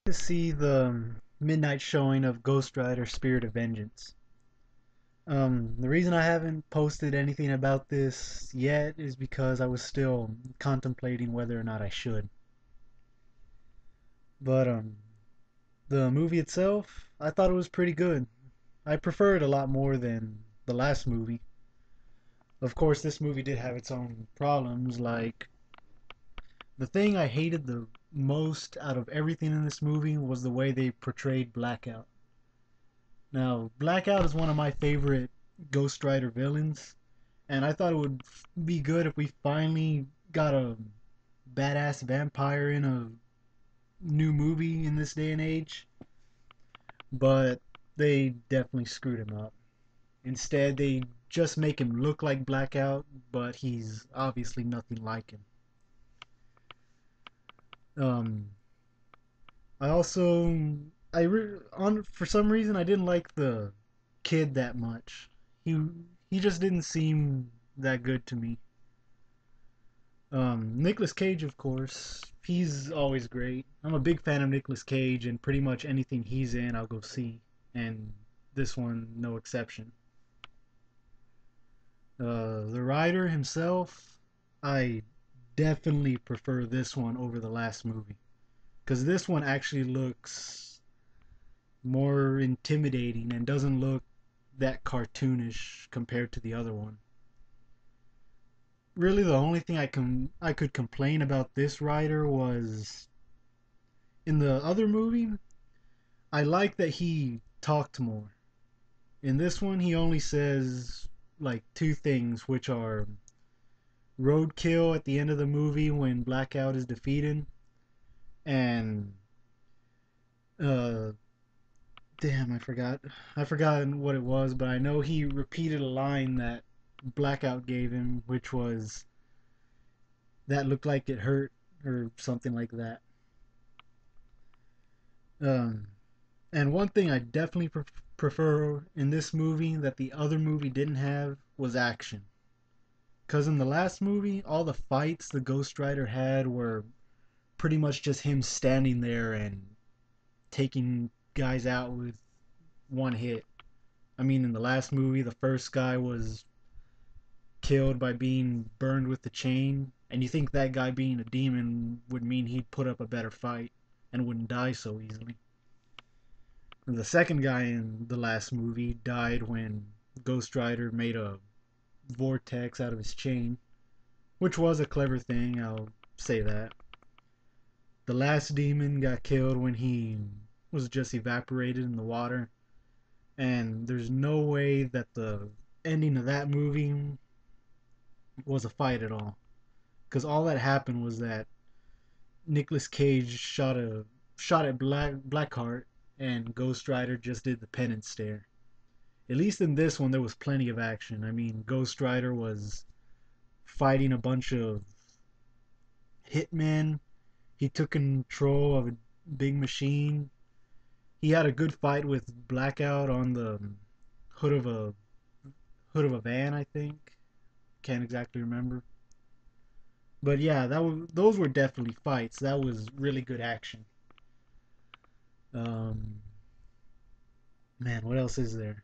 to see the midnight showing of Ghost Rider Spirit of Vengeance. The reason I haven't posted anything about this yet is because I was still contemplating whether or not I should. But the movie itself, I thought it was pretty good. I prefer it a lot more than the last movie. Of course, this movie did have its own problems, like the thing I hated the most out of everything in this movie was the way they portrayed Blackout. Now, Blackout is one of my favorite Ghost Rider villains, and I thought it would be good if we finally got a badass vampire in a new movie in this day and age. But they definitely screwed him up. Instead, they just make him look like Blackout, but he's obviously nothing like him. Um, I also on for some reason I didn't like the kid that much. He just didn't seem that good to me. Nicolas Cage, of course, he's always great. I'm a big fan of Nicolas Cage, and pretty much anything he's in, I'll go see, and this one no exception. The writer himself, I definitely prefer this one over the last movie because this one actually looks more intimidating and doesn't look that cartoonish compared to the other one. Really, the only thing I could complain about this writer was in the other movie. I like that he talked more. In this one, he only says like two things, which are roadkill at the end of the movie when Blackout is defeated, and uh, damn, I forgot what it was, but I know he repeated a line that Blackout gave him, which was that looked like it hurt or something like that. Um, and one thing I definitely prefer in this movie that the other movie didn't have was action. Because in the last movie, all the fights the Ghost Rider had were pretty much just him standing there and taking guys out with one hit. I mean, in the last movie, the first guy was killed by being burned with the chain, and you think that guy being a demon would mean he'd put up a better fight and wouldn't die so easily. And the second guy in the last movie died when Ghost Rider made a vortex out of his chain, which was a clever thing, I'll say that. The last demon got killed when he was just evaporated in the water, and there's no way that the ending of that movie was a fight at all. Because all that happened was that Nicolas Cage shot at Blackheart, and Ghost Rider just did the penance stare. At least in this one, there was plenty of action. I mean, Ghost Rider was fighting a bunch of hitmen. He took control of a big machine. He had a good fight with Blackout on the hood of a hood of a van, I think. Can't exactly remember. But yeah, those were definitely fights. That was really good action. Um, man, what else is there?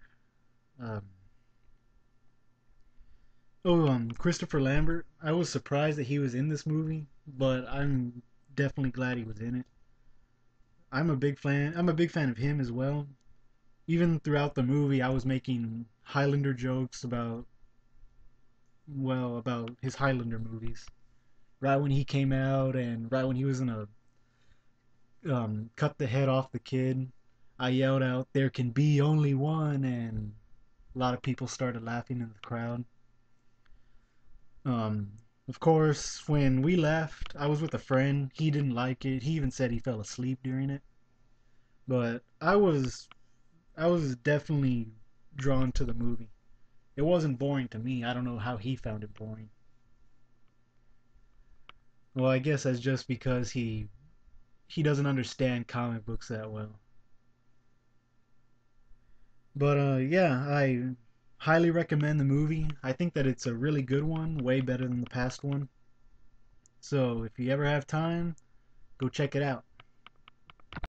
Um, Christopher Lambert. I was surprised that he was in this movie, but I'm definitely glad he was in it. I'm a big fan. I'm a big fan of him as well. Even throughout the movie, I was making Highlander jokes about his Highlander movies. Right when he came out, and right when he was gonna cut the head off the kid, I yelled out, "There can be only one," and a lot of people started laughing in the crowd. Um, of course, when we left, I was with a friend. He didn't like it. He even said he fell asleep during it. But I was definitely drawn to the movie. It wasn't boring to me. I don't know how he found it boring. Well, I guess that's just because he doesn't understand comic books that well. But yeah, I highly recommend the movie. I think that it's a really good one, way better than the past one. So if you ever have time, go check it out.